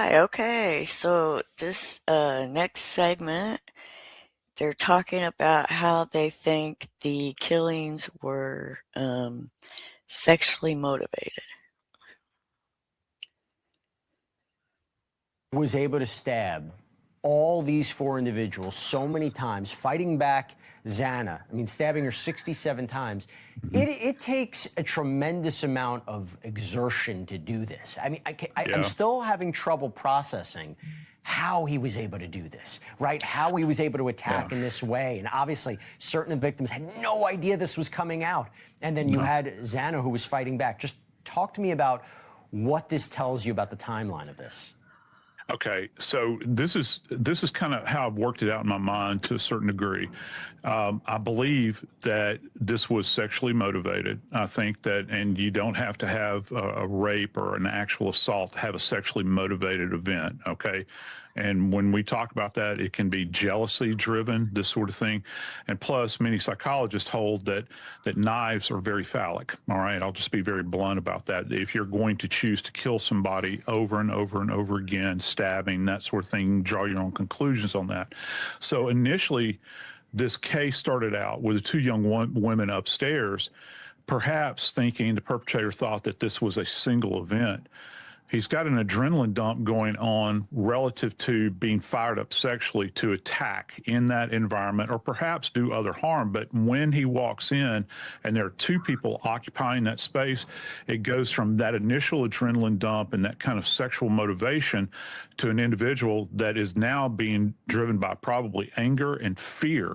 Hi, okay, so this next segment, they're talking about how they think the killings were sexually motivated. Was able to stab all these four individuals so many times, fighting back Xana. I mean, stabbing her 67 times. It takes a tremendous amount of exertion to do this. I mean, I'm still having trouble processing how he was able to do this, right? How he was able to attack in this way. And obviously, certain victims had no idea this was coming out. And then you had Xana who was fighting back. Just talk to me about what this tells you about the timeline of this. Okay, so this is kind of how I've worked it out in my mind to a certain degree. I believe that this was sexually motivated. I think that, and you don't have to have a rape or an actual assault to have a sexually motivated event. Okay, and when we talk about that, it can be jealousy driven, this sort of thing. And plus, many psychologists hold that knives are very phallic. All right, I'll just be very blunt about that. If you're going to choose to kill somebody over and over and over again, stabbing, that sort of thing, draw your own conclusions on that. So initially, this case started out with the two young women upstairs, perhaps thinking the perpetrator thought that this was a single event. He's got an adrenaline dump going on relative to being fired up sexually to attack in that environment or perhaps do other harm. But when he walks in and there are two people occupying that space, it goes from that initial adrenaline dump and that kind of sexual motivation to an individual that is now being driven by probably anger and fear